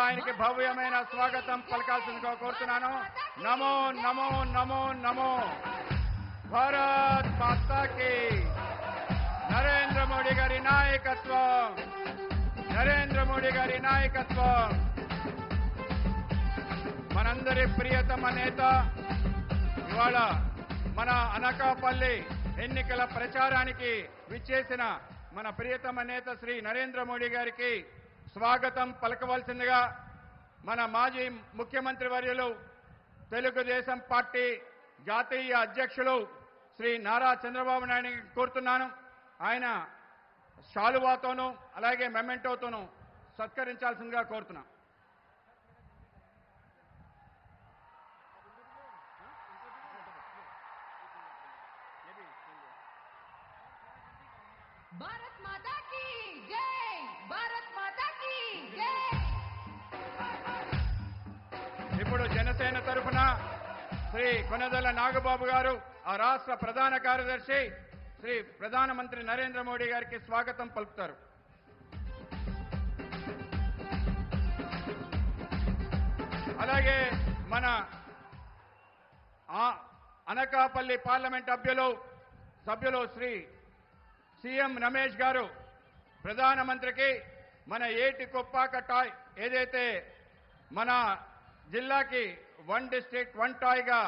ఆయనకి భవ్యమైన స్వాగతం పలకాల్సిందిగా కోరుతున్నాను. నమో నమో నమో నమో భారత్ మాతా కీ. నరేంద్ర మోడీ గారి నాయకత్వం, నరేంద్ర మోడీ గారి నాయకత్వం. మనందరి ప్రియతమ నేత ఇవాళ మన అనకాపల్లి ఎన్నికల ప్రచారానికి విచ్చేసిన మన ప్రియతమ నేత శ్రీ నరేంద్ర మోడీ గారికి స్వాగతం పలకవలసిందిగా మన మాజీ ముఖ్యమంత్రి వర్యులు, తెలుగుదేశం పార్టీ జాతీయ అధ్యక్షులు శ్రీ నారా చంద్రబాబు నాయుడు కోరుతున్నాను. ఆయన శాలువాతోనూ అలాగే మెమెంటోతోనూ సత్కరించాల్సిందిగా కోరుతున్నాను. భారత్ మాతా కీ జై, భారత్ మాతా కీ జై. ఇప్పుడు జనసేన తరఫున శ్రీ కొనదెల నాగబాబు గారు, ఆ రాష్ట్ర ప్రధాన కార్యదర్శి, శ్రీ ప్రధానమంత్రి నరేంద్ర మోడీ గారికి స్వాగతం పలుకుతారు. అలాగే మన అనకాపల్లి పార్లమెంట్ సభ్యులు శ్రీ సీఎం రమేష్ గారు ప్రధానమంత్రికి మన ఏటి కొప్పాక టాయ్ ఏదైతే మన జిల్లాకి 1 డిస్ట్రిక్ట్ 1 టాయ్గా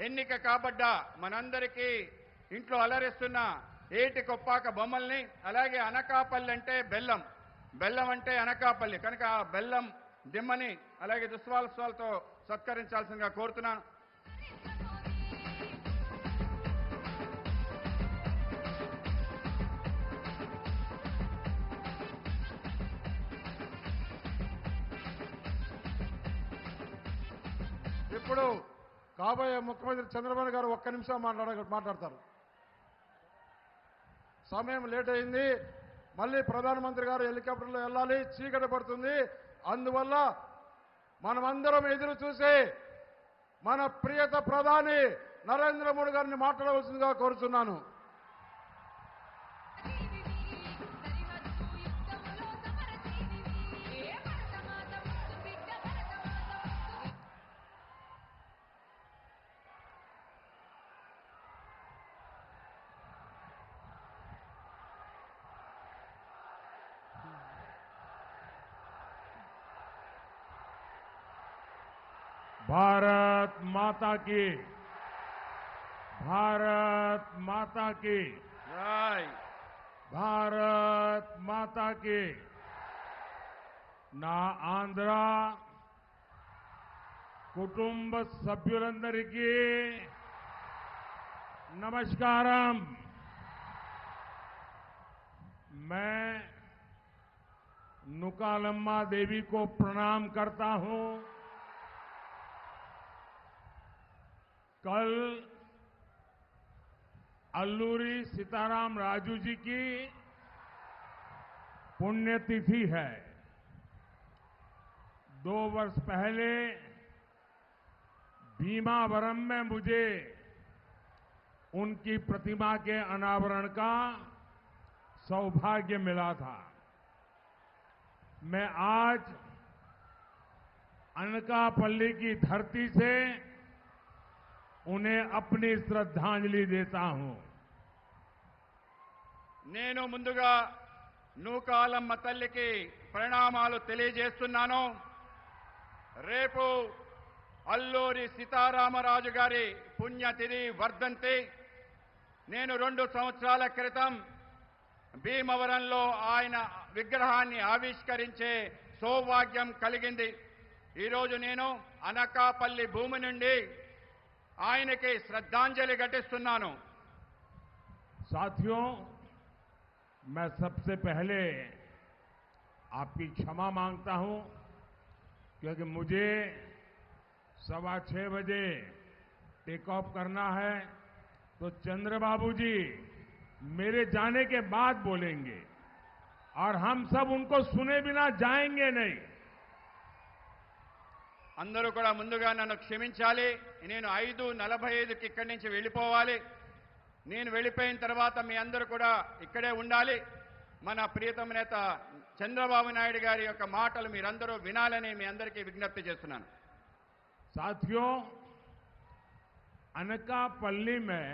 ఎన్నిక కాబడ్డ మనందరికీ ఇంట్లో అలరిస్తున్న ఏటి కొప్పాక బొమ్మల్ని, అలాగే అనకాపల్లి అంటే బెల్లం, బెల్లం అంటే అనకాపల్లి కనుక ఆ బెల్లం దిమ్మని అలాగే దుస్వాలతో సత్కరించాల్సిందిగా కోరుతున్నాను. ఇప్పుడు కాబోయే ముఖ్యమంత్రి చంద్రబాబు గారు ఒక్క నిమిషం మాట్లాడతారు. సమయం లేట్ అయింది. మళ్ళీ ప్రధానమంత్రి గారు హెలికాప్టర్లో వెళ్ళాలి, చీకటి పడుతుంది. అందువల్ల మనమందరం ఎదురు చూసి మన ప్రియత ప్రధాని నరేంద్ర మోడీ గారిని మాట్లాడవలసిందిగా కోరుతున్నాను. भारत माता की, भारत माता की జై. भारत माता की. నా ఆంధ్ర కుటుంబ సభ్యులందరికీ నమస్కారం. मैं नुकालम्मा देवी को प्रणाम करता हूं. कल अल्लूरी सीताराम राजू जी की पुण्यतिथि है. 2 वर्ष पहले भीमावरम में मुझे उनकी प्रतिमा के अनावरण का सौभाग्य मिला था. मैं आज अनकापल्ली की धरती से उन्हें अपनी श्रद्धांजलि देता हूं. నేను ముందుగా నూకాలమ్మ తల్లికి ప్రణామాలు తెలియజేస్తున్నాను. రేపు అల్లూరి సీతారామరాజు గారి పుణ్యతిథి వర్ధంతి. నేను 2 సంవత్సరాల క్రితం భీమవరంలో ఆయన విగ్రహాన్ని ఆవిష్కరించే సౌభాగ్యం కలిగింది. ఈరోజు నేను అనకాపల్లి భూమి నుండి ఆయనకి శ్రద్ధాంజలి ఘటిస్తున్నాను. साथियों, मैं सबसे पहले आपकी क्षमा मांगता हूं क्योंकि मुझे 6:15 बजे टेक ऑफ करना है, तो चंद्रबाबू जी मेरे जाने के बाद बोलेंगे और हम सब उनको सुने बिना जाएंगे नहीं. అందరూ కూడా ముందుగా నన్ను క్షమించాలి. నేను 5:45కి ఇక్కడి నుంచి వెళ్ళిపోవాలి. నేను వెళ్ళిపోయిన తర్వాత మీ అందరూ కూడా ఇక్కడే ఉండాలి. మన ప్రియతమ నేత చంద్రబాబు నాయుడు గారి యొక్క మాటలు మీరందరూ వినాలని మీ అందరికీ విజ్ఞప్తి చేస్తున్నాను. साथियों, अनकापल्ली में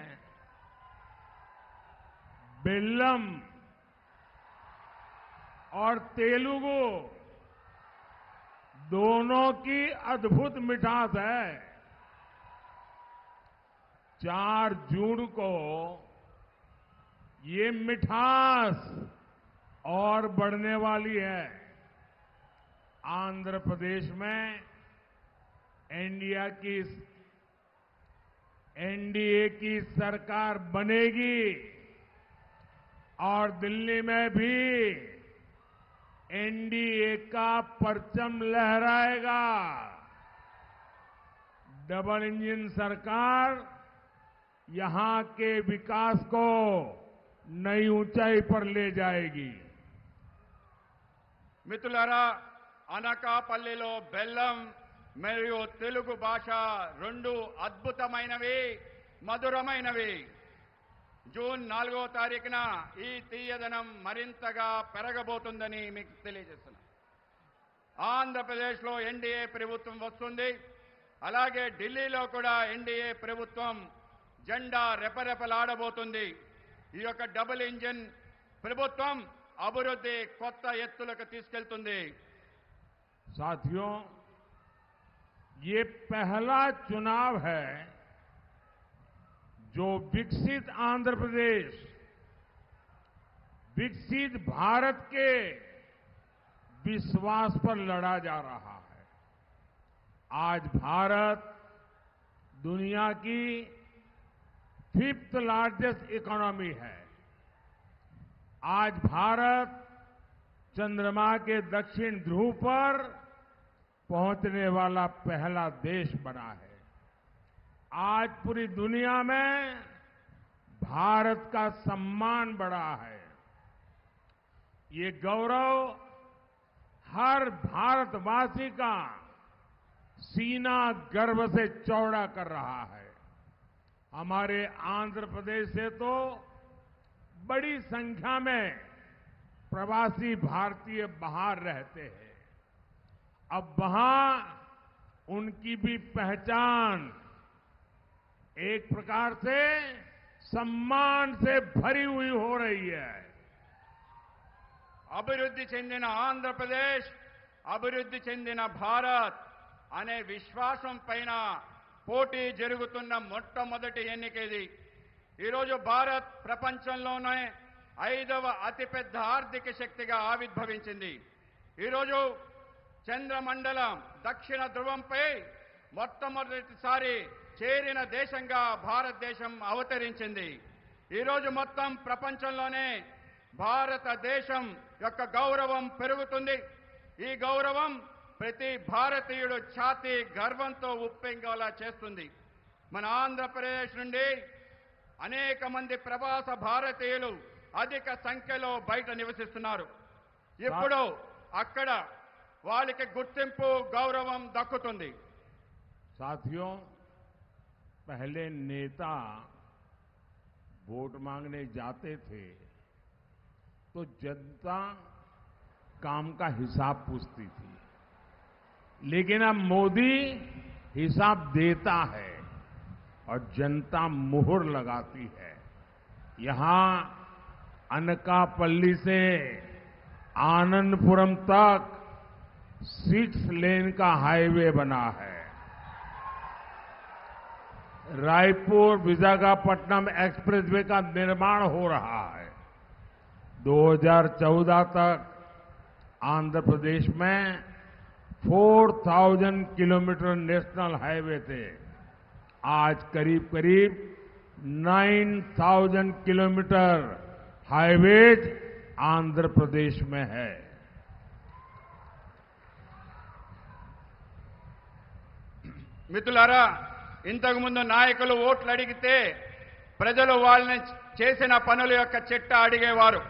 बेल्लम और तेलुगु दोनों की अद्भुत मिठास है. 4 जून को ये मिठास और बढ़ने वाली है. आंध्र प्रदेश में एनडीए की सरकार बनेगी और दिल्ली में भी एनडीए का परचम लहराएगा. डबल इंजन सरकार यहां के विकास को नई ऊंचाई पर ले जाएगी. మిత్రులారా, అనకాపల్లిలో బెల్లం మరియు తెలుగు భాష రెండు అద్భుతమైనవి, మధురమైనవి. జూన్ 4వ తారీఖున ఈ తీయదనం మరింతగా పెరగబోతుందని మీకు తెలియజేస్తున్నా. ఆంధ్రప్రదేశ్లో ఎన్డీఏ ప్రభుత్వం వస్తుంది. అలాగే ఢిల్లీలో కూడా ఎన్డీఏ ప్రభుత్వం జెండా రెపరెపలాడబోతుంది. ఈ యొక్క డబుల్ ఇంజిన్ ప్రభుత్వం అభివృద్ధి కొత్త ఎత్తులకు తీసుకెళ్తుంది. साथियों, ये पहला चुनाव है जो विकसित आंध्र प्रदेश, विकसित भारत के विश्वास पर लड़ा जा रहा है. आज भारत दुनिया की 5th लार्जेस्ट इकोनॉमी है. आज भारत चंद्रमा के दक्षिण ध्रुव पर पहुंचने वाला पहला देश बना है. आज पूरी दुनिया में भारत का सम्मान बढ़ा है. ये गौरव हर भारतवासी का सीना गर्व से चौड़ा कर रहा है. हमारे आंध्र प्रदेश से तो बड़ी संख्या में प्रवासी भारतीय बाहर रहते हैं. अब वहां उनकी भी पहचान एक प्रकार से सम्मान से भरी हुई हो रही है. అభివృద్ధి చెందిన ఆంధ్రప్రదేశ్, అభివృద్ధి చెందిన భారత్ అనే విశ్వాసం పైన పోటీ జరుగుతున్న మొట్టమొదటి ఎన్నిక ఇది. ఈరోజు భారత్ ప్రపంచంలోనే 5వ అతిపెద్ద ఆర్థిక శక్తిగా ఆవిర్భవించింది. ఈరోజు చంద్రమండలం దక్షిణ ధ్రువంపై మొట్టమొదటిసారి చేరిన దేశంగా భారతదేశం అవతరించింది. ఈరోజు మొత్తం ప్రపంచంలోనే భారతదేశం యొక్క గౌరవం పెరుగుతుంది. ఈ గౌరవం ప్రతి భారతీయుడు ఛాతీ గర్వంతో ఉప్పొంగేలా చేస్తుంది. మన ఆంధ్రప్రదేశ్ నుండి అనేక మంది ప్రవాస భారతీయులు అధిక సంఖ్యలో బయట నివసిస్తున్నారు. ఇప్పుడు అక్కడ వాళ్ళకి గుర్తింపు, గౌరవం దక్కుతుంది. साथियों, पहले नेता वोट मांगने जाते थे तो जनता काम का हिसाब पूछती थी, लेकिन अब मोदी हिसाब देता है और जनता मुहर लगाती है. यहां अनकापल्ली से आनंदपुरम तक 6 लेन का हाईवे बना है. रायपुर विशाखापट्टनम एक्सप्रेसवे का निर्माण हो रहा है. 2014 तक आंध्र प्रदेश में 4000 किलोमीटर नेशनल हाईवे थे. आज करीब करीब 9000 किलोमीटर हाईवेज आंध्र प्रदेश में है. మిత్రులారా, ఇంతకు ముందు నాయకులు ఓట్లు అడిగితే ప్రజలు వాళ్ళని చేసిన పనుల యొక్క చిట్టా అడిగేవారు.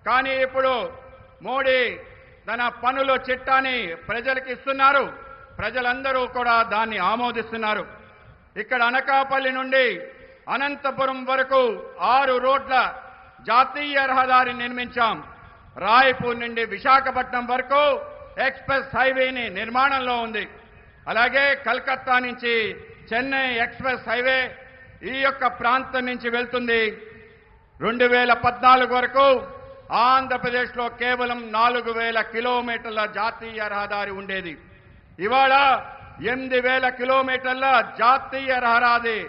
కానీ ఇప్పుడు మోడీ తన పనుల చిట్టాని ప్రజలకు ఇస్తున్నారు. ప్రజలందరూ కూడా దాన్ని ఆమోదిస్తున్నారు. ఇక్కడ అనకాపల్లి నుండి అనంతపురం వరకు 6 రోడ్ల జాతీయ రహదారి నిర్మించాం. రాయ్పూర్ నుండి విశాఖపట్నం వరకు ఎక్స్ప్రెస్ హైవేని నిర్మాణంలో ఉంది. అలాగే కలకత్తా నుంచి చెన్నై ఎక్స్ప్రెస్ హైవే ఈ యొక్క ప్రాంతం నుంచి వెళ్తుంది. 2014 వరకు ఆంధ్రప్రదేశ్లో కేవలం 4000 కిలోమీటర్ల జాతీయ రహదారి ఉండేది. ఇవాళ 8000 కిలోమీటర్ల జాతీయ రహదారి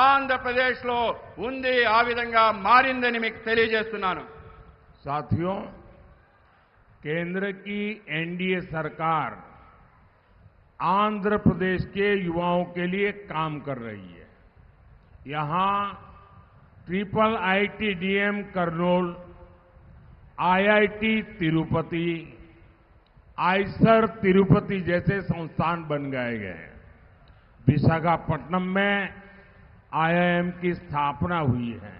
ఆంధ్రప్రదేశ్లో ఉంది. ఆ విధంగా మారిందని మీకు తెలియజేస్తున్నాను. साथियों, केंद्र की एनडीए सरकार आंध्र प्रदेश के युवाओं के लिए काम कर रही है. यहां triple ITDM Kurnool, IIT Tirupati, IISER Tirupati जैसे संस्थान बन गए हैं. विशाखापट्टनम में आईआईएम की स्थापना हुई है.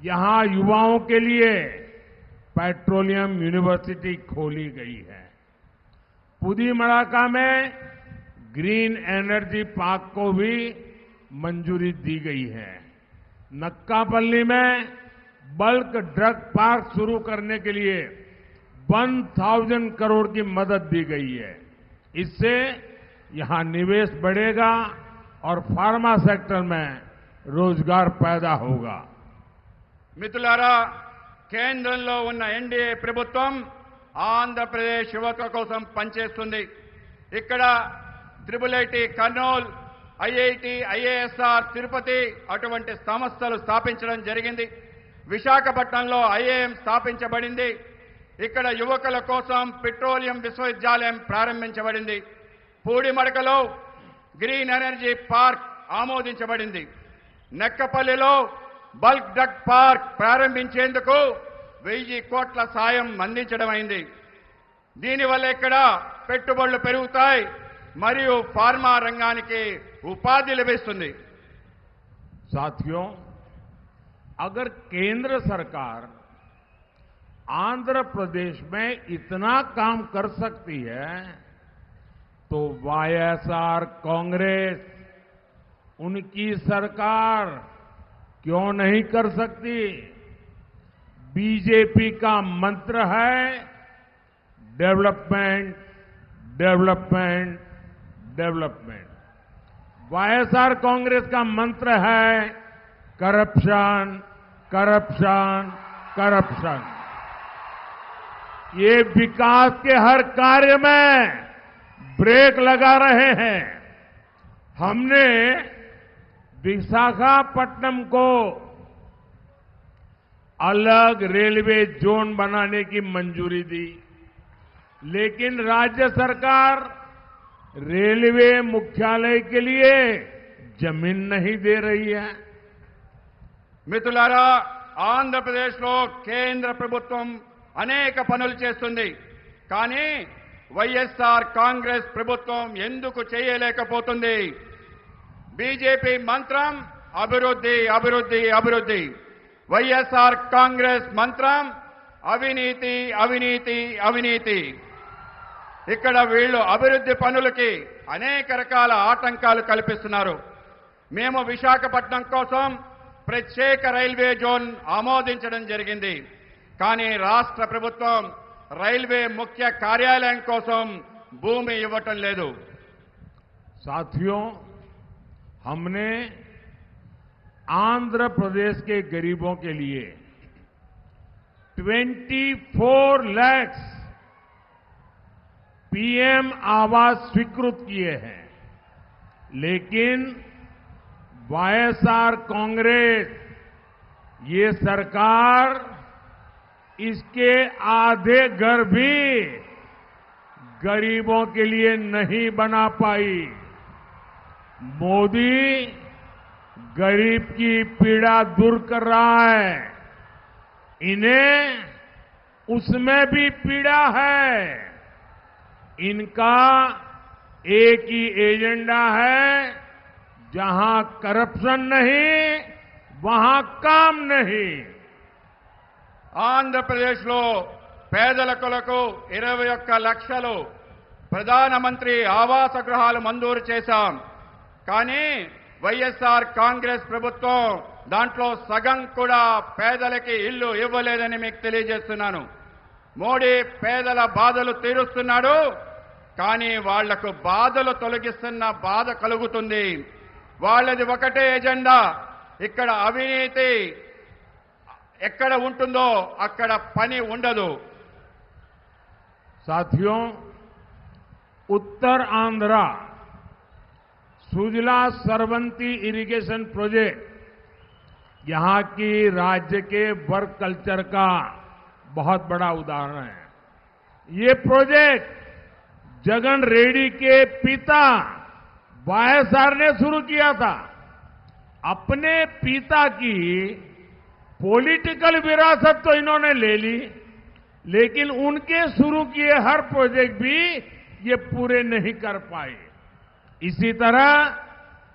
यहां युवाओं के लिए पेट्रोलियम यूनिवर्सिटी खोली गई है. पुदीमड़ाका में ग्रीन एनर्जी पार्क को भी मंजूरी दी गई है. नक्कापल्ली में बल्क ड्रग पार्क शुरू करने के लिए 1000 करोड़ की मदद दी गई है. इससे यहां निवेश बढ़ेगा और फार्मा सेक्टर में रोजगार पैदा होगा. మిత్రులారా, కేంద్రంలో ఉన్న ఎన్డీఏ ప్రభుత్వం ఆంధ్రప్రదేశ్ యువత కోసం పనిచేస్తుంది. ఇక్కడ triple IT Kurnool, IIT, IASR Tirupati అటువంటి సంస్థలు స్థాపించడం జరిగింది. విశాఖపట్నంలో ఐఏఎం స్థాపించబడింది. ఇక్కడ యువకుల కోసం పెట్రోలియం విశ్వవిద్యాలయం ప్రారంభించబడింది. పూడిమడకలో గ్రీన్ ఎనర్జీ పార్క్ ఆమోదించబడింది. నెక్కపల్లిలో బల్క్ డ్రగ్ పార్క్ ప్రారంభించేందుకు 1000 కోట్ల సాయం అందించడమైంది. దీనివల్ల ఇక్కడ పెట్టుబడులు పెరుగుతాయి మరియు ఫార్మా రంగానికి ఉపాధి లభిస్తుంది. साथियों, अगर केंद्र सरकार आंध्र प्रदेश में इतना काम कर सकती है तो वाईएसआर कांग्रेस, उनकी सरकार क्यों नहीं कर सकती? बीजेपी का मंत्र है development, development, development. YSR Congress का मंत्र है करप्शन, करप्शन, करप्शन. ये विकास के हर कार्य में ब्रेक लगा रहे हैं. हमने विशाखापट्टनम को अलग रेलवे जोन बनाने की मंजूरी दी, लेकिन राज्य सरकार रेलवे मुख्यालय के लिए जमीन नहीं दे रही है. మిత్రులారా, ఆంధ్రప్రదేశ్లో కేంద్ర ప్రభుత్వం అనేక పనులు చేస్తుంది. కానీ వైఎస్ఆర్ కాంగ్రెస్ ప్రభుత్వం ఎందుకు చేయలేకపోతుంది? బీజేపీ మంత్రం అభివృద్ధి, అభివృద్ధి, అభివృద్ధి. వైఎస్ఆర్ కాంగ్రెస్ మంత్రం అవినీతి, అవినీతి, అవినీతి. ఇక్కడ వీళ్ళు అభివృద్ధి పనులకి అనేక రకాల ఆటంకాలు కల్పిస్తున్నారు. మేము విశాఖపట్నం కోసం ప్రత్యేక రైల్వే జోన్ ఆమోదించడం జరిగింది. కానీ రాష్ట్ర ప్రభుత్వం రైల్వే ముఖ్య కార్యాలయం కోసం భూమి ఇవ్వటం లేదు. साथियों, हमने आंध्र प्रदेश के गरीबों के लिए 24 लाख पीएम आवास स्वीकृत किए हैं, लेकिन वाईएसआर कांग्रेस, ये सरकार इसके आधे घर भी गरीबों के लिए नहीं बना पाई. मोदी गरीब की पीड़ा दूर कर रहा है, इन्हें उसमें भी पीड़ा है. इनका एक ही एजेंडा है, जहां करप्शन नहीं वहां काम नहीं. ఆంధ్రప్రదేశ్లో పేదల కొరకు 21 లక్షలు ప్రధానమంత్రి ఆవాస గృహాలు మంజూరు చేశాం. కానీ వైఎస్ఆర్ కాంగ్రెస్ ప్రభుత్వం దాంట్లో సగం కూడా పేదలకి ఇల్లు ఇవ్వలేదని మీకు తెలియజేస్తున్నాను. మోడీ పేదల బాధలు తీరుస్తున్నాడు, కానీ వాళ్లకు బాధలు తొలగిస్తున్న బాధ కలుగుతుంది. వాళ్ళది ఒకటే ఎజెండా. ఇక్కడ అవినీతి ఎక్కడ ఉంటుందో అక్కడ పని ఉండదు. साथियों, उत्तर आंध्रा सुजला सरवंती इरिगेशन प्रोजेक्ट यहां की राज्य के वर्क कल्चर का बहुत बड़ा उदाहरण है. ये प्रोजेक्ट जगन रेड्डी के पिता वाईएसआर ने शुरू किया था. अपने पिता की पॉलिटिकल विरासत तो इन्होंने ले ली, लेकिन उनके शुरू किए हर प्रोजेक्ट भी ये पूरे नहीं कर पाए. इसी तरह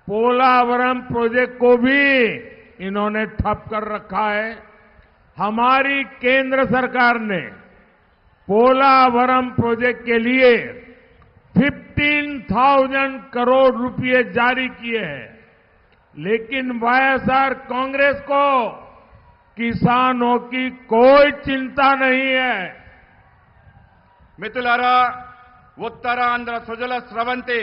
पोलावरम प्रोजेक्ट को भी इन्होंने ठप कर रखा है. हमारी केंद्र सरकार ने पोलावरम प्रोजेक्ट के लिए 15,000 करोड़ रुपए जारी किए हैं, लेकिन वाईएसआर कांग्रेस को किसानों की कोई चिंता नहीं है. మిత్రులారా, ఉత్తరాంధ్ర సుజల స్రవంతి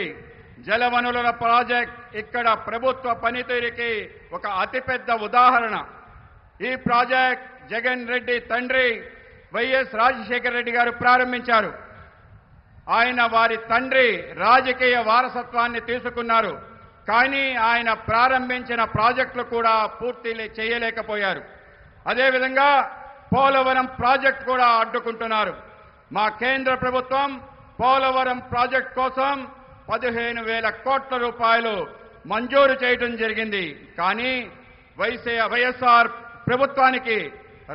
జలవనరుల ప్రాజెక్ట్ ఇక్కడ ప్రభుత్వ పనితీరుకి ఒక అతిపెద్ద ఉదాహరణ. ఈ ప్రాజెక్ట్ జగన్ రెడ్డి తండ్రి వైఎస్ రాజశేఖర రెడ్డి గారు ప్రారంభించారు. ఆయన వారి తండ్రి రాజకీయ వారసత్వాన్ని తీసుకున్నారు, కానీ ఆయన ప్రారంభించిన ప్రాజెక్టులు కూడా పూర్తి చేయలేకపోయారు. అదేవిధంగా పోలవరం ప్రాజెక్ట్ కూడా అడ్డుకుంటున్నారు. మా కేంద్ర ప్రభుత్వం పోలవరం ప్రాజెక్ట్ కోసం 15,000 కోట్ల రూపాయలు మంజూరు చేయడం జరిగింది. కానీ వైఎస్ఆర్ ప్రభుత్వానికి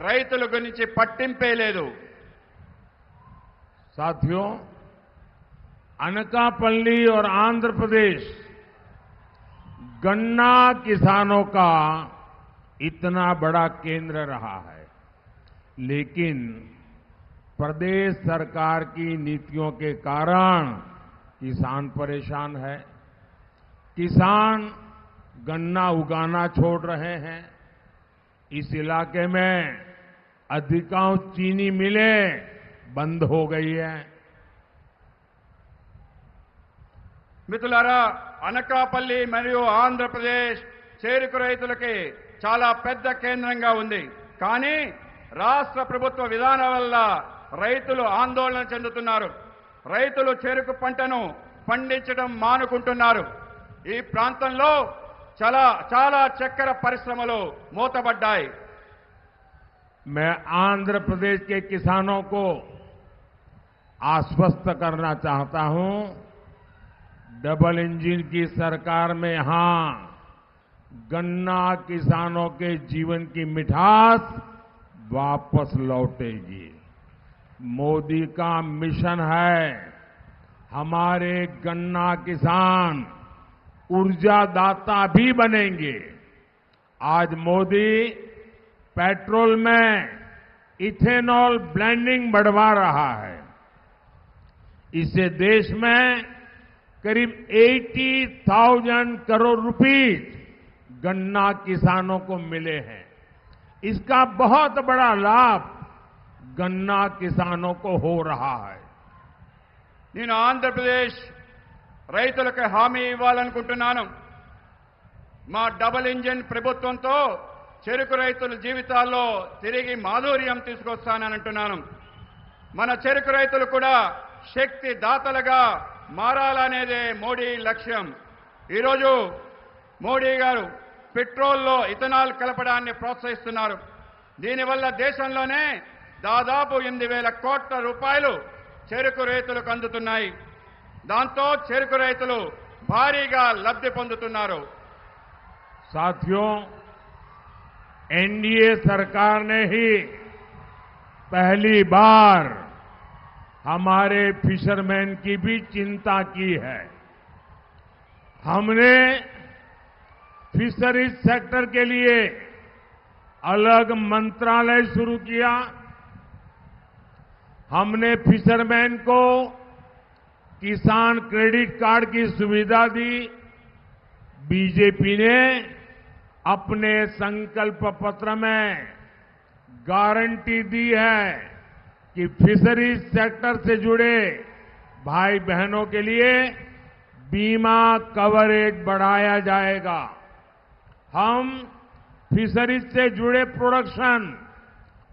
రైతుల గురించి పట్టింపే లేదు. साथियों, अनकापल्ली और आंध्र प्रदेश गन्ना किसानों का इतना बड़ा केंद्र रहा है, लेकिन प्रदेश सरकार की नीतियों के कारण किसान परेशान है. किसान गन्ना उगाना छोड़ रहे हैं. इस इलाके में अधिकांश चीनी मिलें बंद हो गई है. మిత్రులారా, అనకాపల్లి మరియు ఆంధ్రప్రదేశ్ చేరుకు రైతులకి చాలా పెద్ద కేంద్రంగా ఉంది. కానీ రాష్ట్ర ప్రభుత్వ విధానం వల్ల రైతులు ఆందోళన చెందుతున్నారు. రైతులు చెరుకు పంటను పండించడం మానుకుంటున్నారు. ఈ ప్రాంతంలో చాలా చక్కెర పరిశ్రమలు మూతపడ్డాయి. मैं आंध्र प्रदेश के किसानों को आश्वस्त करना चाहता हूं, डबल इंजन की सरकार में यहां गन्ना किसानों के जीवन की मिठास वापस लौटेगी. मोदी का मिशन है हमारे गन्ना किसान ऊर्जादाता भी बनेंगे. आज मोदी पेट्रोल में इथेनॉल ब्लेंडिंग बढ़वा रहा है. इससे देश में करीब 80,000 करोड़ रुपीस गन्ना किसानों को मिले हैं. इसका बहुत बड़ा लाभ गन्ना किसानों को हो रहा है. నేను ఆంధ్రప్రదేశ్ రైతులకు హామీ ఇవ్వాలనుకుంటున్నాను. మా డబుల్ ఇంజిన్ ప్రభుత్వంతో చెరుకు రైతుల జీవితాల్లో తిరిగి మాధుర్యం తీసుకొస్తానని అంటున్నాను. మన చెరుకు రైతులు కూడా శక్తి దాతలుగా మారాలనేదే మోడీ లక్ష్యం. ఈరోజు మోడీ గారు పెట్రోల్లో ఇథనాల్ కలపడాన్ని ప్రోత్సహిస్తున్నారు. దీనివల్ల దేశంలోనే దాదాపు 8,000 కోట్ల రూపాయలు చెరుకు రైతులకు అందుతున్నాయి. దాంతో చెరుకు రైతులు భారీగా లబ్ధి పొందుతున్నారు. साथियों, एनडीए सरकार ने ही पहली बार हमारे फिशरमैन की भी चिंता की है. हमने फिशरीज सेक्टर के लिए अलग मंत्रालय शुरू किया. हमने फिशरमैन को किसान क्रेडिट कार्ड की सुविधा दी. बीजेपी ने अपने संकल्प पत्र में गारंटी दी है कि फिशरीज सेक्टर से जुड़े भाई बहनों के लिए बीमा कवरेज बढ़ाया जाएगा। हम फिशरीज से जुड़े प्रोडक्शन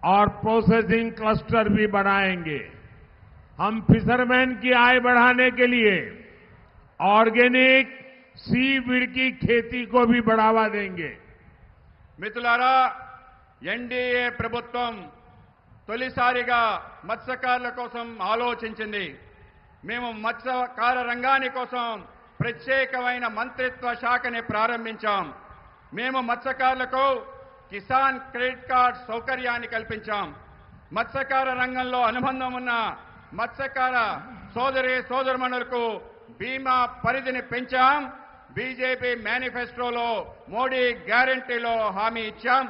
और प्रोसेसिंग क्लस्टर भी बढ़ाएंगे। हम फिशरमैन की आय बढ़ाने के लिए ऑर्गेनिक सीवीड की खेती को भी बढ़ावा देंगे। మిత్రులారా, ఎన్డీఏ ప్రభుత్వం తొలిసారిగా మత్స్యకారుల కోసం ఆలోచించింది. మేము మత్స్యకార రంగాని కోసం ప్రత్యేకమైన మంత్రిత్వ శాఖని ప్రారంభించాం. మేము మత్స్యకారులకు కిసాన్ క్రెడిట్ కార్డ్ సౌకర్యాన్ని కల్పించాం. మత్స్యకార రంగంలో అనుబంధం ఉన్న మత్స్యకార సోదరమణులకు బీమా పరిధిని పెంచాం. బీజేపీ మేనిఫెస్టోలో మోడీ గ్యారంటీలో హామీ ఇచ్చాం.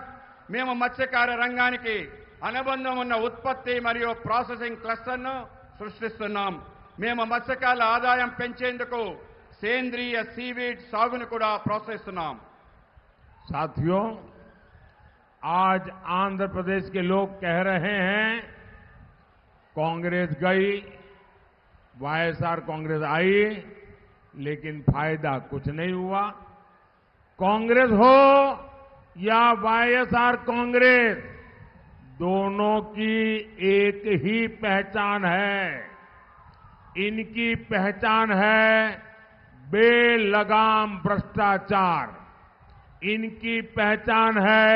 మేము మత్స్యకార రంగానికి అనుబంధం ఉన్న ఉత్పత్తి మరియు ప్రాసెసింగ్ క్లస్టర్ను సృష్టిస్తున్నాం. మేము మత్స్యకారుల ఆదాయం పెంచేందుకు సేంద్రియ సీవీడ్ సాగును కూడా ప్రోత్సహిస్తున్నాం. साथियों, आज आंध्र प्रदेश के लोग कह रहे हैं कांग्रेस गई, वाईएसआर कांग्रेस आई, लेकिन फायदा कुछ नहीं हुआ। कांग्रेस हो या वाईएसआर कांग्रेस, दोनों की एक ही पहचान है। इनकी पहचान है बेलगाम भ्रष्टाचार। इनकी पहचान है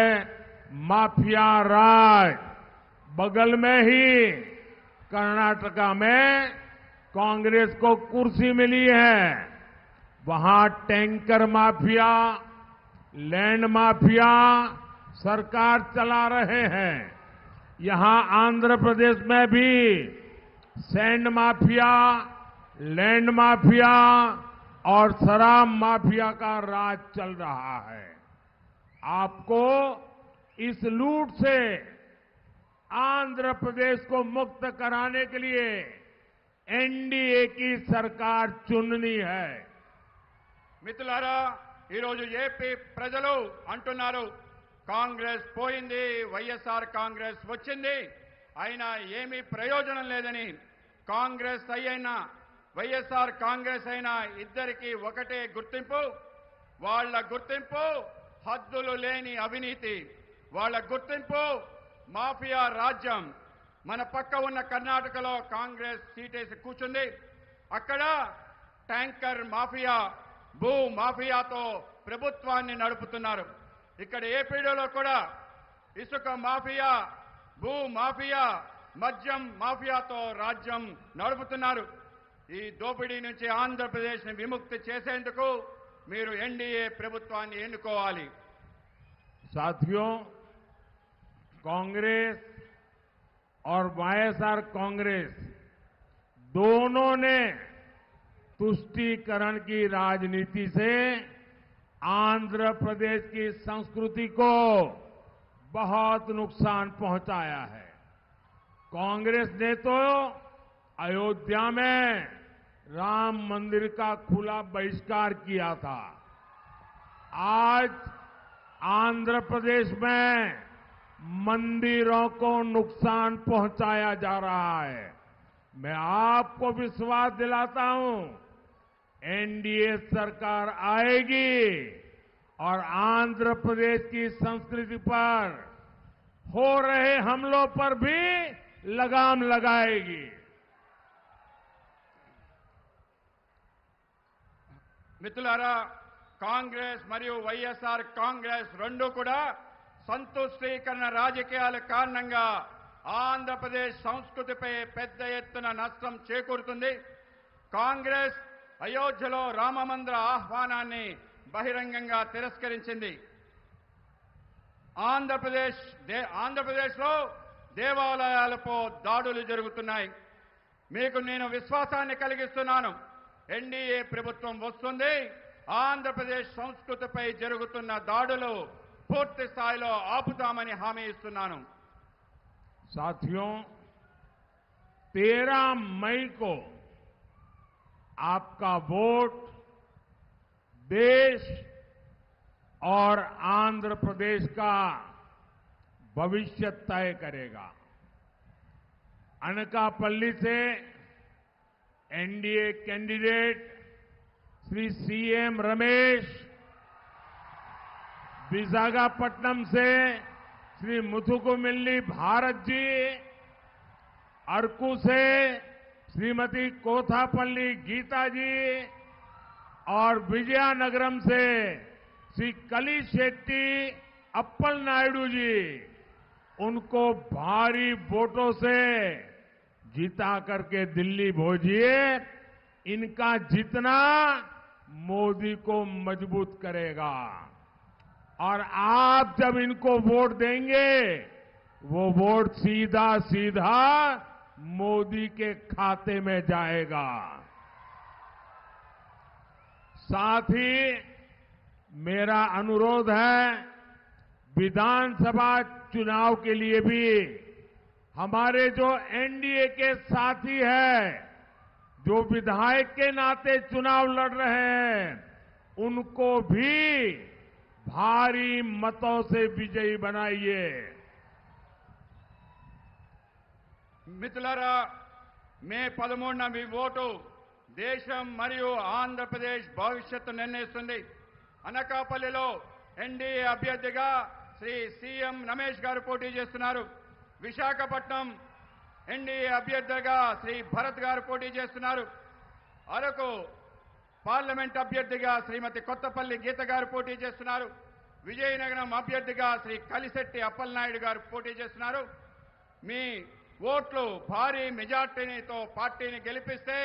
माफिया राज। बगल में ही कर्नाटका में कांग्रेस को कुर्सी मिली है, वहां टैंकर माफिया, लैंड माफिया सरकार चला रहे हैं। यहां आंध्र प्रदेश में भी सैंड माफिया, लैंड माफिया और शराब माफिया का राज चल रहा है। आपको इस लूट से आंध्र प्रदेश को मुक्त कराने के लिए एनडीए की सरकार चुननी है। మిత్రులారా, ఈరోజు ఏపీ ప్రజలు అంటున్నారు కాంగ్రెస్ పోయింది, వైఎస్ఆర్ కాంగ్రెస్ వచ్చింది, అయినా ఏమీ ప్రయోజనం లేదని. కాంగ్రెస్ అయినా వైఎస్ఆర్ కాంగ్రెస్ అయినా ఇద్దరికి ఒకటే గుర్తింపు. వాళ్ళ గుర్తింపు హద్దులు లేని అవినీతి. వాళ్ళ గుర్తింపు మాఫియా రాజ్యం. మన పక్క ఉన్న కర్ణాటకలో కాంగ్రెస్ సీటేసి కూర్చుంది. అక్కడ ట్యాంకర్ మాఫియా, భూ మాఫియాతో ప్రభుత్వాన్ని నడుపుతున్నారు. ఇక్కడ ఏపీలో కూడా ఇసుక మాఫియా, భూ మాఫియా, మద్యం మాఫియాతో రాజ్యం నడుపుతున్నారు. ఈ దోపిడీ నుంచి ఆంధ్రప్రదేశ్ని విముక్తి చేసేందుకు మీరు ఎన్డీఏ ప్రభుత్వాన్ని ఎన్నుకోవాలి. साथियों, कांग्रेस और वाईएसआर कांग्रेस दोनों ने तुष्टीकरण की राजनीति से आंध्र प्रदेश की संस्कृति को बहुत नुकसान पहुंचाया है। कांग्रेस ने तो अयोध्या में राम मंदिर का खुला बहिष्कार किया था। आज आंध्र प्रदेश में मंदिरों को नुकसान पहुंचाया जा रहा है। मैं आपको विश्वास दिलाता हूं, एनडीए सरकार आएगी और आंध्र प्रदेश की संस्कृति पर हो रहे हमलों पर भी लगाम लगाएगी। మిత్రులారా, కాంగ్రెస్ మరియు వైఎస్ఆర్ కాంగ్రెస్ రెండు కూడా సంతుష్టీకరణ రాజకీయాల కారణంగా ఆంధ్రప్రదేశ్ సంస్కృతిపై పెద్ద ఎత్తున నష్టం చేకూరుతుంది. కాంగ్రెస్ అయోధ్యలో రామమందిర ఆహ్వానాన్ని బహిరంగంగా తిరస్కరించింది. ఆంధ్రప్రదేశ్లో దేవాలయాలపై దాడులు జరుగుతున్నాయి. మీకు నేను విశ్వాసాన్ని కలిగిస్తున్నాను, ఎన్డీఏ ప్రభుత్వం వస్తుంది. ఆంధ్రప్రదేశ్ సంస్కృతిపై జరుగుతున్న దాడులు పూర్తి స్థాయిలో ఆపుతామని హామీ ఇస్తున్నాను. साथियों, 13 मई को आपका वोट देश और आंध्र प्रदेश का भविष्य तय करेगा। अनकापल्ली से NDA candidate Shri CM Ramesh, Visakhapatnam से श्री मुथुकुमिल्ली भारत जी, अरकू से श्रीमती कोथापल्ली गीता जी और विजयनगरम से श्री कली शेट्टी अप्पल नायडू जी, उनको भारी वोटों से जीता करके दिल्ली भेजिए। इनका जीतना मोदी को मजबूत करेगा और आप जब इनको वोट देंगे वो वोट सीधा सीधा मोदी के खाते में जाएगा। साथ ही मेरा अनुरोध है, विधानसभा चुनाव के लिए भी हमारे जो एनडीए के साथी हैं, जो विधायक के नाते चुनाव लड़ रहे हैं, उनको भी भारी मतों से विजयी बनाइए। మిత్రులారా, మే 13న మీ ఓటు దేశం మరియు ఆంధ్రప్రదేశ్ భవిష్యత్తు నిర్ణయిస్తుంది. అనకాపల్లిలో ఎన్డీఏ అభ్యర్థిగా శ్రీ సీఎం రమేష్ గారు పోటీ చేస్తున్నారు. విశాఖపట్నం ఎన్డీఏ అభ్యర్థిగా శ్రీ భరత్ గారు పోటీ చేస్తున్నారు. అరకు పార్లమెంట్ అభ్యర్థిగా శ్రీమతి కొత్తపల్లి గీత గారు పోటీ చేస్తున్నారు. విజయనగరం అభ్యర్థిగా శ్రీ కలిశెట్టి అప్పలనాయుడు గారు పోటీ చేస్తున్నారు. మీ ఓట్లు భారీ మెజార్టీతో పార్టీని గెలిపిస్తే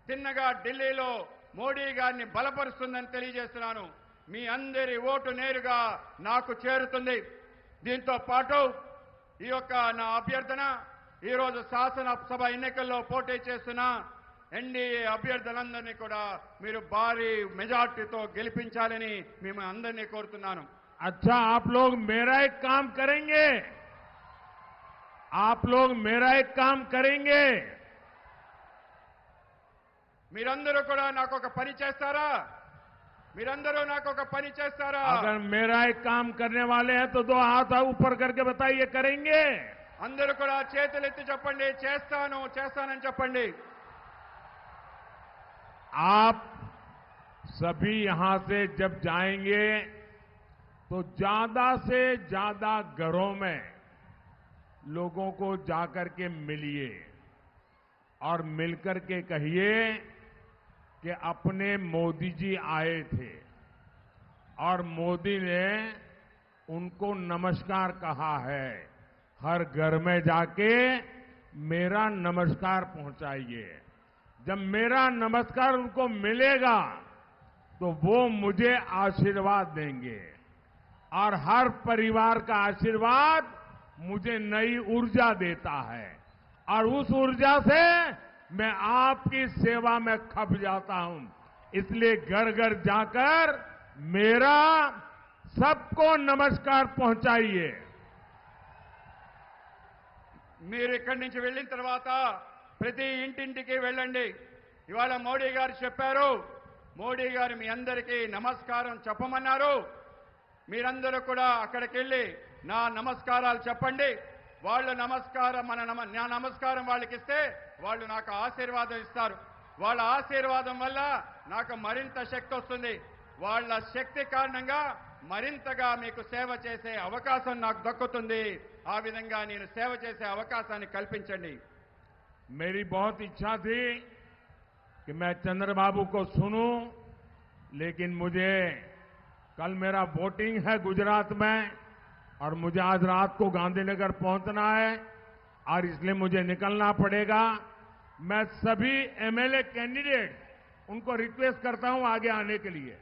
తిన్నగా ఢిల్లీలో మోడీ గారిని బలపరుస్తుందని తెలియజేస్తున్నాను. మీ అందరి ఓటు నేరుగా నాకు చేరుతుంది. దీంతో పాటు ఈ యొక్క నా అభ్యర్థన ఈరోజు శాసనసభ ఎన్నికల్లో పోటీ చేస్తున్న ఎన్డీఏ అభ్యర్థులందరినీ కూడా మీరు భారీ మెజార్టీతో గెలిపించాలని మేము అందరినీ కోరుతున్నాను. अच्छा, आप लोग मेरा एक काम करेंगे, आप लोग मेरा एक काम करेंगे। మీరందరూ కూడా నాకు ఒక పని చేస్తారా? మీరందరూ నాకు ఒక పని చేస్తారా? अगर मेरा एक काम करने वाले हैं तो दो हाथ ऊपर करके बताइए, करेंगे? అందరూ కూడా చేతులెత్తి చెప్పండి, చేస్తాను చేస్తానని చెప్పండి. आप सभी यहां से जब जाएंगे तो ज्यादा से ज्यादा घरों में लोगों को जाकर के मिलिए और मिलकर के कहिए कि अपने मोदी जी आए थे और मोदी ने उनको नमस्कार कहा है। हर घर में जाके मेरा नमस्कार पहुंचाइए। जब मेरा नमस्कार उनको मिलेगा तो वो मुझे आशीर्वाद देंगे और हर परिवार का आशीर्वाद मुझे नई ऊर्जा देता है और उस ऊर्जा से मैं आपकी सेवा में खप जाता हूं। इसलिए घर घर जाकर मेरा सबको नमस्कार पहुंचाइए। మీరు ఇక్కడి నుంచి వెళ్ళిన తర్వాత ప్రతి ఇంటింటికి వెళ్ళండి. ఇవాళ మోడీ గారు చెప్పారు, మోడీ గారు మీ అందరికీ నమస్కారం చెప్పమన్నారు. మీరందరూ కూడా అక్కడికి వెళ్ళి నా నమస్కారాలు చెప్పండి. వాళ్ళు నా నమస్కారం వాళ్ళకి ఇస్తే వాళ్ళు నాకు ఆశీర్వాదం ఇస్తారు. వాళ్ళ ఆశీర్వాదం వల్ల నాకు మరింత శక్తి వస్తుంది. వాళ్ళ శక్తి కారణంగా మరింతగా మీకు సేవ చేసే అవకాశం నాకు దక్కుతుంది. ఆ విధంగా నేను సేవ చేసే అవకాశాన్ని కల్పించండి. मेरी बहुत इच्छा थी कि मैं चंद्रबाबू को सुनूं, लेकिन मुझे कल मेरा वोटिंग है गुजरात में और मुझे आज रात को गांधीनगर पहुंचना है और इसलिए मुझे निकलना पड़ेगा। मैं सभी एमएलए कैंडिडेट उनको रिक्वेस्ट करता हूं आगे आने के लिए।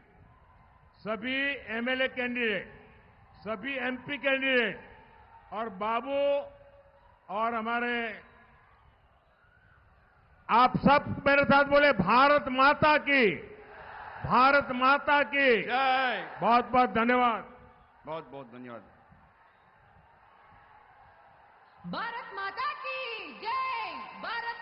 सभी एमएलए कैंडिडेट, सभी एमपी कैंडिडेट और बाबू और हमारे, आप सब मेरे साथ बोले भारत माता की, भारत माता की జై. बहुत बहुत धन्यवाद। बहुत बहुत धन्यवाद. भारत माता की जय, भारत